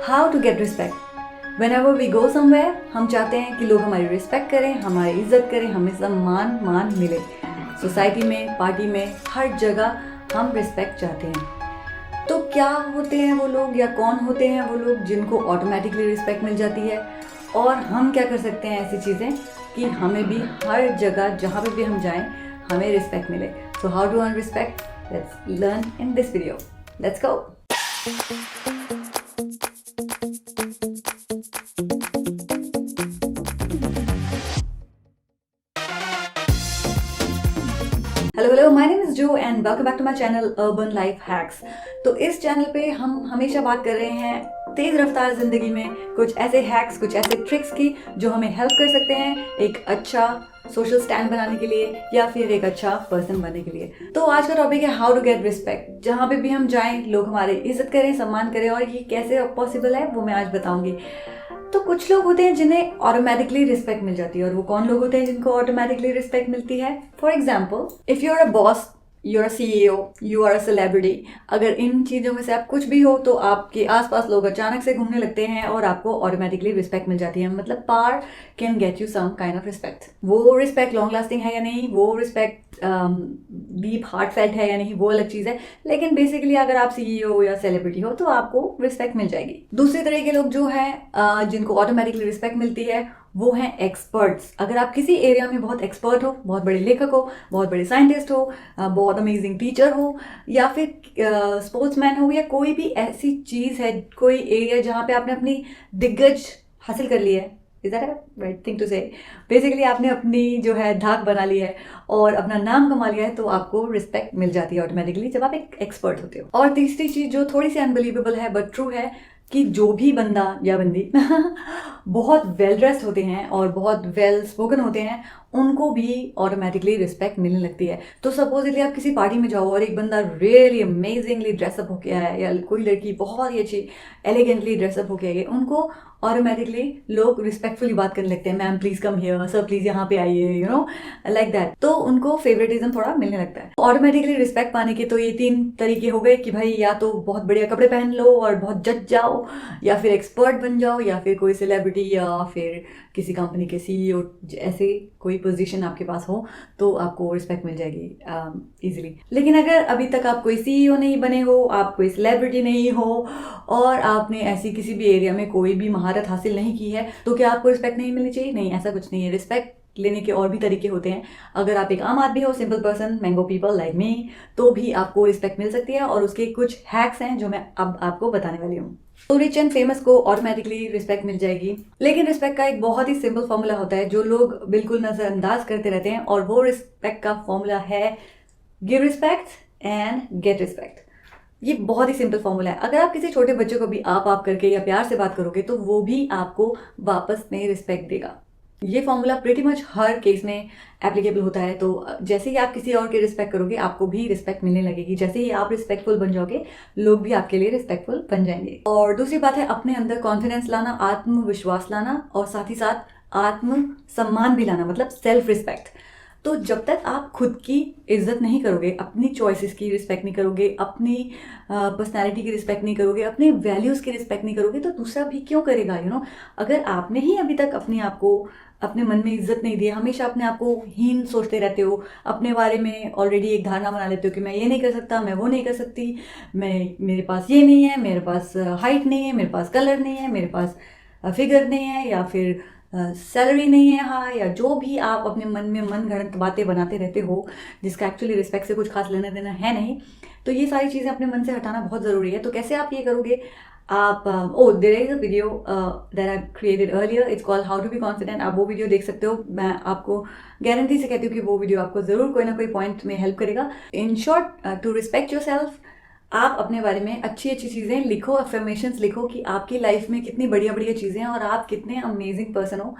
How to get respect. Whenever we go somewhere हम चाहते हैं कि लोग हमारी रिस्पेक्ट करें, हमारी इज्जत करें, हमें सम्मान मिले। सोसाइटी में, पार्टी में, हर जगह हम रिस्पेक्ट चाहते हैं। तो क्या होते हैं वो लोग या कौन होते हैं वो लोग जिनको ऑटोमेटिकली रिस्पेक्ट मिल जाती है, और हम क्या कर सकते हैं ऐसी चीज़ें कि हमें भी हर जगह जहाँ पे भी हम जाएं हमें रिस्पेक्ट मिले। So how to earn respect, let's learn in this video. Let's go. Hello, my name is Jo and welcome back to my channel urban life hacks. तो इस चैनल पे हम हमेशा बात कर रहे हैं तेज रफ्तार जिंदगी में कुछ ऐसे हैक्स, कुछ ऐसे ट्रिक्स की जो हमें हेल्प कर सकते हैं एक अच्छा सोशल स्टैंड बनाने के लिए या फिर एक अच्छा पर्सन बनने के लिए। तो आज का टॉपिक है हाउ टू गेट रिस्पेक्ट। जहाँ पे भी हम जाएं लोग हमारी इज्जत करें, सम्मान करें, और ये कैसे पॉसिबल है वो मैं आज बताऊंगी। तो कुछ लोग होते हैं जिन्हें ऑटोमेटिकली रिस्पेक्ट मिल जाती है, और वो कौन लोग होते हैं जिनको ऑटोमेटिकली रिस्पेक्ट मिलती है। For example, if you are a boss, you are a CEO, you are a celebrity, अगर इन चीज़ों में से आप कुछ भी हो तो आपके आसपास लोग अचानक से घूमने लगते हैं और आपको ऑटोमेटिकली रिस्पेक्ट मिल जाती है। मतलब power can get you some kind of respect. वो रिस्पेक्ट लॉन्ग लास्टिंग है या नहीं, वो रिस्पेक्ट डीप हार्ट फेल्ट है या नहीं, वो अलग चीज़ है, लेकिन बेसिकली अगर आप CEO या सेलिब्रिटी हो तो आपको रिस्पेक्ट मिल जाएगी। दूसरी तरह के लोग जो हैं जिनको ऑटोमेटिकली रिस्पेक्ट मिलती है वो हैं एक्सपर्ट्स। अगर आप किसी एरिया में बहुत एक्सपर्ट हो, बहुत बड़े लेखक हो, बहुत बड़े साइंटिस्ट हो, बहुत अमेजिंग टीचर हो, या फिर स्पोर्ट्समैन हो, या कोई भी ऐसी चीज़ है, कोई एरिया जहाँ पे आपने अपनी दिग्गज हासिल कर ली है, is that a right thing to say, basically आपने अपनी जो है धाक बना ली है और अपना नाम कमा लिया है, तो आपको रिस्पेक्ट मिल जाती है ऑटोमेटिकली जब आप एक एक्सपर्ट होते हो। और तीसरी चीज़ जो थोड़ी सी अनबिलीवेबल है बट ट्रू है कि जो भी बंदा या बंदी बहुत वेल ड्रेस्ड होते हैं और बहुत वेल स्पोकन होते हैं उनको भी ऑटोमेटिकली रिस्पेक्ट मिलने लगती है। तो सपोजिटली आप किसी पार्टी में जाओ और एक बंदा रियली अमेजिंगली ड्रेसअप होके आया है, या कोई लड़की बहुत ही अच्छी एलिगेंटली ड्रेसअप होके आई है, उनको ऑटोमेटिकली लोग रिस्पेक्टफुली बात करने लगते हैं। Ma'am please come here, sir please यहाँ पे आइए, यू नो, लाइक दैट। तो उनको फेवरेटिज्म थोड़ा मिलने लगता है। ऑटोमेटिकली रिस्पेक्ट पाने के तो ये 3 तरीके हो गए कि भाई या तो बहुत बढ़िया कपड़े पहन लो और बहुत जज जाओ, या फिर एक्सपर्ट बन जाओ, या फिर कोई सेलिब्रिटी या फिर किसी कंपनी के CEO, ऐसे कोई पोजीशन आपके पास हो तो आपको रिस्पेक्ट मिल जाएगी इजीली। लेकिन अगर अभी तक आप कोई CEO नहीं बने हो, आप कोई सेलिब्रिटी नहीं हो, और आपने ऐसी किसी भी एरिया में कोई भी महारत हासिल नहीं की है, तो क्या आपको रिस्पेक्ट नहीं मिलनी चाहिए? नहीं, ऐसा कुछ नहीं है। रिस्पेक्ट लेने के और भी तरीके होते हैं। अगर आप एक आम आदमी हो, simple person, mango people like me, तो भी आपको रिस्पेक्ट मिल सकती है, और उसके कुछ हैक्स हैं जो मैं अब आपको बताने वाली हूँ। तो रिच एंड फेमस को ऑटोमेटिकली रिस्पेक्ट मिल जाएगी, लेकिन रिस्पेक्ट का एक बहुत ही सिंपल फॉर्मूला होता है जो लोग बिल्कुल नजरअंदाज करते रहते हैं, और वो रिस्पेक्ट का फॉर्मूला है give respect and get respect. ये बहुत ही सिंपल फॉर्मूला है। अगर आप किसी छोटे बच्चे को भी आप करके या प्यार से बात करोगे तो वो भी आपको वापस में रिस्पेक्ट देगा। ये फॉर्मूला प्रीटी मच हर केस में एप्लीकेबल होता है। तो जैसे ही आप किसी और की रिस्पेक्ट करोगे आपको भी रिस्पेक्ट मिलने लगेगी। जैसे ही आप रिस्पेक्टफुल बन जाओगे लोग भी आपके लिए रिस्पेक्टफुल बन जाएंगे। और दूसरी बात है अपने अंदर कॉन्फिडेंस लाना, आत्मविश्वास लाना, और साथ ही साथ आत्म सम्मान भी लाना, मतलब सेल्फ रिस्पेक्ट। तो जब तक आप खुद की इज्जत नहीं करोगे, अपनी चॉइसेस की रिस्पेक्ट नहीं करोगे, अपनी पर्सनैलिटी की रिस्पेक्ट नहीं करोगे, अपने वैल्यूज़ की रिस्पेक्ट नहीं करोगे, तो दूसरा भी क्यों करेगा, यू नो। अगर आपने ही अभी तक अपने आप को अपने मन में इज्जत नहीं दी, हमेशा अपने आप को हीन सोचते रहते हो, अपने बारे में ऑलरेडी एक धारणा बना लेते हो कि मैं ये नहीं कर सकता, मैं वो नहीं कर सकती, मेरे पास ये नहीं है, मेरे पास हाइट नहीं है, मेरे पास कलर नहीं है, मेरे पास फिगर नहीं है, या फिर सैलरी नहीं है, हाँ, या जो भी आप अपने मन में मन गढ़ंत बातें बनाते रहते हो जिसका एक्चुअली रिस्पेक्ट से कुछ खास लेना देना है नहीं, तो ये सारी चीज़ें अपने मन से हटाना बहुत ज़रूरी है। तो कैसे आप ये करोगे? आप there is a video that I created earlier, it's called how to be confident. आप वो वीडियो देख सकते हो। मैं आपको गारंटी से कहती हूँ कि वो वीडियो आपको ज़रूर कोई ना कोई पॉइंट में हेल्प करेगा। In short, to respect your self, आप अपने बारे में अच्छी अच्छी चीज़ें लिखो, अफर्मेशंस लिखो कि आपकी लाइफ में कितनी बढ़िया बढ़िया चीज़ें हैं और आप कितने अमेजिंग पर्सन हो।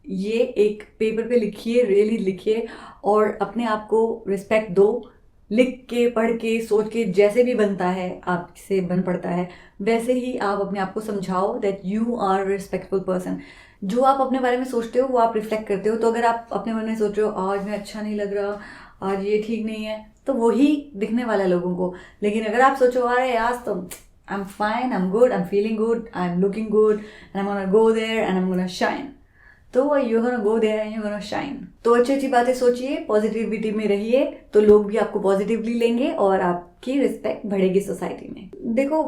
ये एक पेपर पे लिखिए, रियली लिखिए, और अपने आप को रिस्पेक्ट दो। लिख के, पढ़ के, सोच के, जैसे भी बनता है, आपसे बन पड़ता है, वैसे ही आप अपने आप को समझाओ that you are respectful person. जो आप अपने बारे में सोचते हो वो आप रिफ्लेक्ट करते हो। तो अगर आप अपने मन में सोच रहे हो आज मैं अच्छा नहीं लग रहा, आज ये ठीक नहीं है, तो वही दिखने वाला है लोगों को। लेकिन अगर आप सोचो अरे आज तो I'm fine, I'm good, I'm feeling good, I'm looking good, and I'm gonna go there and I'm gonna shine. तो you're gonna go there and you're gonna shine. तो अच्छी अच्छी बातें सोचिए, पॉजिटिविटी में रहिए, तो लोग भी आपको पॉजिटिवली लेंगे और आपकी रिस्पेक्ट बढ़ेगी सोसाइटी में। देखो,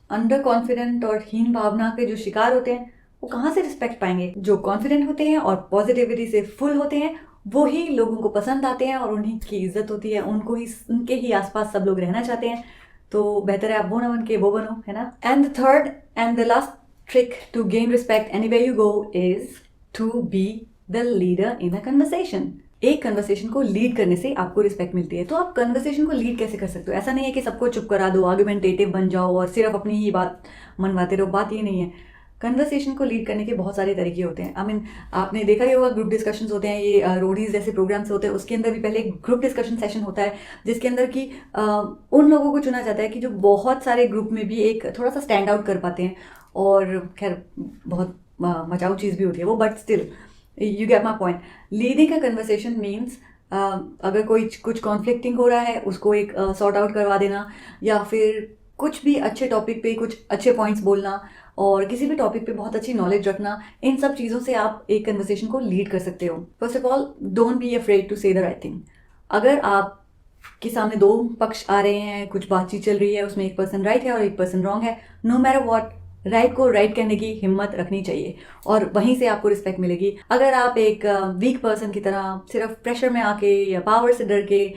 अंडर कॉन्फिडेंट और हीन भावना के जो शिकार होते हैं वो कहाँ से रिस्पेक्ट पाएंगे? जो कॉन्फिडेंट होते हैं और पॉजिटिविटी से फुल होते हैं वो ही लोगों को पसंद आते हैं और उन्हीं की इज्जत होती है, उनके ही आसपास सब लोग रहना चाहते हैं। तो बेहतर है आप वो ना बन के वो बनो, है ना। And the third and the last trick to gain respect anywhere you go is to be the leader in a conversation. एक कन्वर्सेशन को लीड करने से आपको रिस्पेक्ट मिलती है। तो आप कन्वर्सेशन को लीड कैसे कर सकते हो? ऐसा नहीं है कि सबको चुप करा दो, आर्गुमेंटेटिव बन जाओ और सिर्फ अपनी ही बात मनवाते रहो। बात ये नहीं है। कन्वर्सेशन को लीड करने के बहुत सारे तरीके होते हैं। I mean, आपने देखा ही होगा, ग्रुप डिस्कशंस होते हैं, ये रोडीज जैसे प्रोग्राम्स होते हैं, उसके अंदर भी पहले एक ग्रुप डिस्कशन सेशन होता है जिसके अंदर कि उन लोगों को चुना जाता है कि जो बहुत सारे ग्रुप में भी एक थोड़ा सा स्टैंड आउट कर पाते हैं। और खैर बहुत मचाऊ चीज़ भी होती है वो, but still you get my point. Leading a conversation means अगर कोई कुछ कॉन्फ्लिक्टिंग हो रहा है उसको एक सॉर्ट आउट करवा देना, या फिर कुछ भी अच्छे टॉपिक पे कुछ अच्छे पॉइंट्स बोलना, और किसी भी टॉपिक पे बहुत अच्छी नॉलेज रखना। इन सब चीज़ों से आप एक कन्वर्सेशन को लीड कर सकते हो। First of all, don't be afraid to say the right thing. अगर आप के सामने दो पक्ष आ रहे हैं, कुछ बातचीत चल रही है, उसमें एक पर्सन राइट है और एक पर्सन रॉन्ग है, नो मैटर व्हाट, राइट को राइट कहने की हिम्मत रखनी चाहिए और वहीं से आपको रिस्पेक्ट मिलेगी। अगर आप एक वीक पर्सन की तरह सिर्फ प्रेशर में आके या पावर से डर के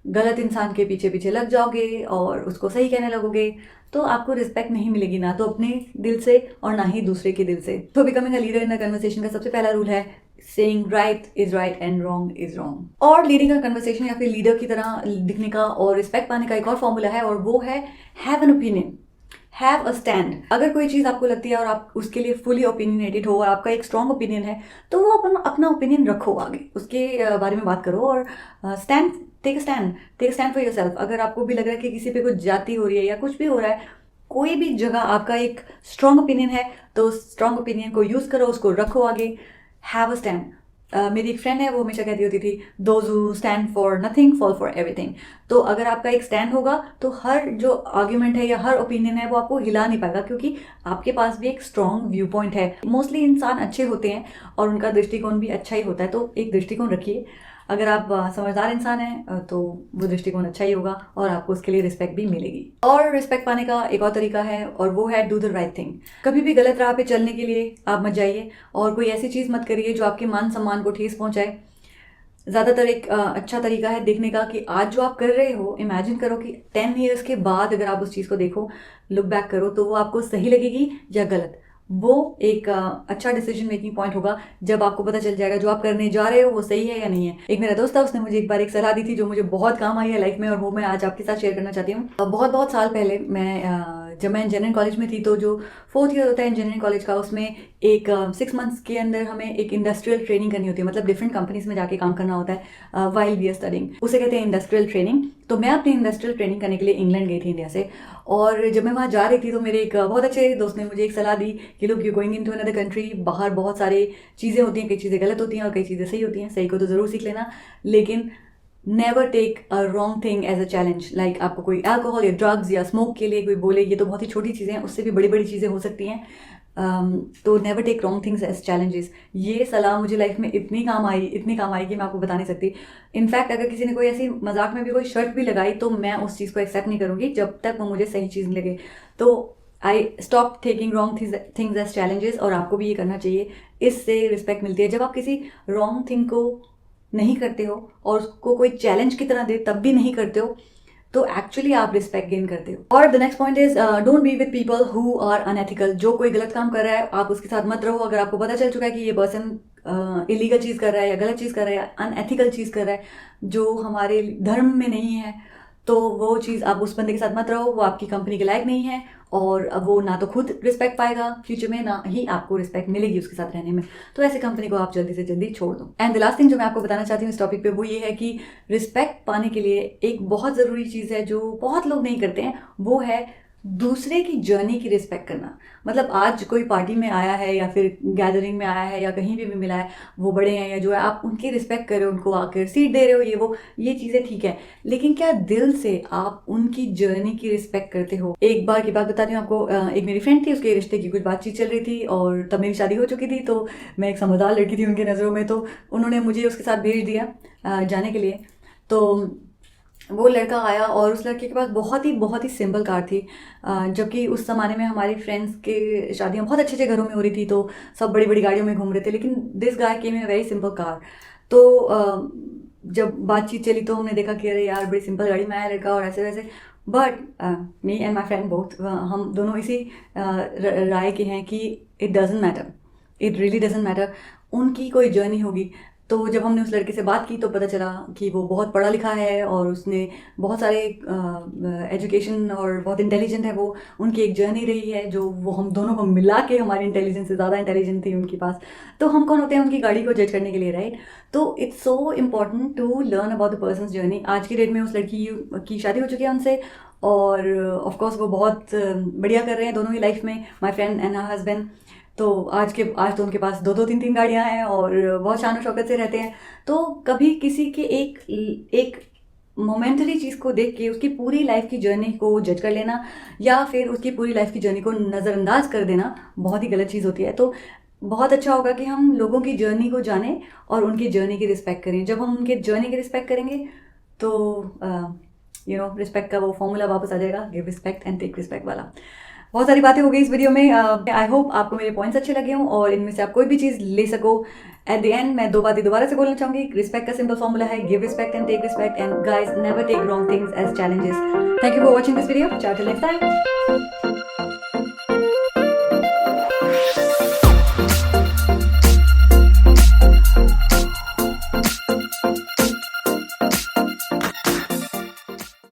गलत इंसान के पीछे पीछे लग जाओगे और उसको सही कहने लगोगे तो आपको रिस्पेक्ट नहीं मिलेगी, ना तो अपने दिल से और ना ही दूसरे के दिल से। तो becoming a leader in the conversation का सबसे पहला रूल है saying right is right and wrong is wrong. और लीडिंग अ कन्वर्सेशन या फिर लीडर की तरह दिखने का और रिस्पेक्ट पाने का एक और फॉर्मूला है, और वो है have an opinion, have a stand. अगर कोई चीज़ आपको लगती है और आप उसके लिए फुली ओपिनियनेटेड हो और आपका एक स्ट्रॉन्ग ओपिनियन है, तो वो अपना ओपिनियन रखो, आगे उसके बारे में बात करो और stand, take stand for yourself. अगर आपको भी लग रहा है कि किसी पे कुछ जाती हो रही है या कुछ भी हो रहा है, कोई भी जगह आपका एक स्ट्रॉन्ग ओपिनियन है तो स्ट्रॉन्ग ओपिनियन को यूज़ करो, उसको रखो आगे, हैव अ स्टैंड। मेरी एक फ्रेंड है, वो हमेशा कहती होती थी those who stand for nothing fall for everything. तो अगर आपका एक स्टैंड होगा तो हर जो आर्ग्यूमेंट है या हर ओपिनियन है वो आपको हिला नहीं पाएगा, क्योंकि आपके पास भी एक स्ट्रॉन्ग व्यू पॉइंट है। मोस्टली इंसान अच्छे होते हैं और उनका दृष्टिकोण भी अच्छा ही होता है, तो एक दृष्टिकोण रखिए। अगर आप समझदार इंसान हैं तो वो दृष्टिकोण अच्छा ही होगा और आपको उसके लिए रिस्पेक्ट भी मिलेगी। और रिस्पेक्ट पाने का एक और तरीका है और वो है डू द राइट थिंग। कभी भी गलत राह पे चलने के लिए आप मत जाइए और कोई ऐसी चीज़ मत करिए जो आपके मान सम्मान को ठेस पहुंचाए। ज़्यादातर एक अच्छा तरीका है देखने का कि आज जो आप कर रहे हो, इमेजिन करो कि 10 ईयर्स के बाद अगर आप उस चीज़ को देखो, लुक बैक करो, तो वो आपको सही लगेगी या गलत। वो एक अच्छा डिसीजन मेकिंग पॉइंट होगा जब आपको पता चल जाएगा जो आप करने जा रहे हो वो सही है या नहीं है। एक मेरा दोस्त था, उसने मुझे एक बार एक सलाह दी थी जो मुझे बहुत काम आई है लाइफ में, और वो मैं आज आपके साथ शेयर करना चाहती हूँ। बहुत साल पहले जब मैं इंजीनियरिंग कॉलेज में थी, तो जो 4th ईयर होता है इंजीनियरिंग कॉलेज का, उसमें एक 6 मंथ्स के अंदर हमें एक इंडस्ट्रियल ट्रेनिंग करनी होती है, मतलब डिफरेंट कंपनीज में जाके काम करना होता है व्हाइल वी आर स्टडिंग। उसे कहते हैं इंडस्ट्रियल ट्रेनिंग। तो मैं अपनी इंडस्ट्रियल ट्रेनिंग करने के लिए इंग्लैंड गई थी इंडिया से, और जब मैं वहाँ जा रही थी तो मेरे एक बहुत अच्छे दोस्त ने मुझे एक सलाह दी कि लोग you going into another country, बाहर बहुत सारी चीज़ें होती हैं, कई चीज़ें गलत होती हैं और कई चीज़ें सही होती हैं। सही को तो ज़रूर सीख लेना, लेकिन never take a wrong thing as a challenge. Like आपको कोई अल्कोहल या ड्रग्स या स्मोक के लिए कोई बोले ये तो बहुत ही छोटी चीज़ें हैं, उससे भी बड़ी बड़ी चीज़ें हो सकती हैं। तो never take wrong things as challenges. ये सलाह मुझे लाइफ में इतनी काम आई कि मैं आपको बता नहीं सकती। इनफैक्ट अगर किसी ने कोई ऐसी मजाक में भी कोई शर्ट भी लगाई तो मैं उस चीज़ को एक्सेप्ट नहीं करूँगी जब तक वो मुझे सही चीज़ लगे। तो I stop taking wrong things as challenges, और आपको भी ये करना चाहिए। इससे रिस्पेक्ट मिलती है। जब आप किसी रॉन्ग थिंग को नहीं करते हो और उसको कोई चैलेंज की तरह दे तब भी नहीं करते हो, तो एक्चुअली आप रिस्पेक्ट गेन करते हो। और the next point is don't be with people who are unethical. जो कोई गलत काम कर रहा है आप उसके साथ मत रहो। अगर आपको पता चल चुका है कि ये पर्सन इलीगल चीज़ कर रहा है या गलत चीज़ कर रहा है या अनएथिकल चीज़ कर रहा है जो हमारे धर्म में नहीं है, तो वो चीज़ आप उस बंदे के साथ मत रहो। वो आपकी कंपनी के लायक नहीं है और वो ना तो खुद रिस्पेक्ट पाएगा फ्यूचर में, ना ही आपको रिस्पेक्ट मिलेगी उसके साथ रहने में। तो ऐसे कंपनी को आप जल्दी से जल्दी छोड़ दो। एंड द लास्ट थिंग जो मैं आपको बताना चाहती हूँ इस टॉपिक पे, वो ये है कि रिस्पेक्ट पाने के लिए एक बहुत ज़रूरी चीज़ है जो बहुत लोग नहीं करते हैं, वो है दूसरे की जर्नी की रिस्पेक्ट करना, मतलब आज कोई पार्टी में आया है या फिर गैदरिंग में आया है या कहीं भी मिला है, वो बड़े हैं या जो है, आप उनकी रिस्पेक्ट कर रहे हो, उनको आकर सीट दे रहे हो, ये चीज़ें ठीक है, लेकिन क्या दिल से आप उनकी जर्नी की रिस्पेक्ट करते हो? एक बार की बात बताती हूँ आपको। एक मेरी फ्रेंड थी, उसके रिश्ते की कुछ बातचीत चल रही थी और तब मेरी शादी हो चुकी थी, तो मैं एक समझदार लड़की थी उनकी नज़रों में, तो उन्होंने मुझे उसके साथ भेज दिया जाने के लिए। तो वो लड़का आया और उस लड़के के पास बहुत ही सिंपल कार थी, जबकि उस ज़माने में हमारी फ्रेंड्स के शादियाँ बहुत अच्छे अच्छे घरों में हो रही थी, तो सब बड़ी बड़ी गाड़ियों में घूम रहे थे, लेकिन this guy came in a very simple car. तो जब बातचीत चली तो हमने देखा कि अरे यार, बड़ी सिंपल गाड़ी में आया लड़का और ऐसे वैसे, but me and my friend both, हम दोनों इसी राय के हैं कि it doesn't matter, it really doesn't matter, उनकी कोई जर्नी होगी। तो जब हमने उस लड़के से बात की तो पता चला कि वो बहुत पढ़ा लिखा है और उसने बहुत सारे एजुकेशन और बहुत इंटेलिजेंट है वो, उनकी एक जर्नी रही है जो वो हम दोनों को मिला के हमारी इंटेलिजेंस से ज़्यादा इंटेलिजेंट थी उनके पास। तो हम कौन होते हैं उनकी गाड़ी को जज करने के लिए, राइट? तो it's so important to learn about the person's journey. आज की डेट में उस लड़की की शादी हो चुकी है उनसे, और ऑफ कोर्स वो बहुत बढ़िया कर रहे हैं दोनों ही लाइफ में, my friend and her husband. तो आज तो उनके पास दो दो तीन तीन गाड़ियां हैं और बहुत शान शौकत से रहते हैं। तो कभी किसी के एक मोमेंटरी चीज़ को देख के उसकी पूरी लाइफ की जर्नी को जज कर लेना या फिर उसकी पूरी लाइफ की जर्नी को नज़रअंदाज कर देना बहुत ही गलत चीज़ होती है। तो बहुत अच्छा होगा कि हम लोगों की जर्नी को जानें और उनकी जर्नी की रिस्पेक्ट करें। जब हम उनके जर्नी की रिस्पेक्ट करेंगे तो रिस्पेक्ट का वो फॉर्मूला वापस आ जाएगा, give respect and take respect वाला। बहुत सारी बातें हो गई इस वीडियो में। आई होप आपको मेरे पॉइंट्स अच्छे लगे हों और इनमें से आप कोई भी चीज़ ले सको। एट द एंड मैं दो बातें दोबारा से बोलना चाहूँगी। रिस्पेक्ट का सिंपल फॉर्मूला है give respect and take respect, and guys never take wrong things as challenges. Thank you for watching this video. Ciao till next time.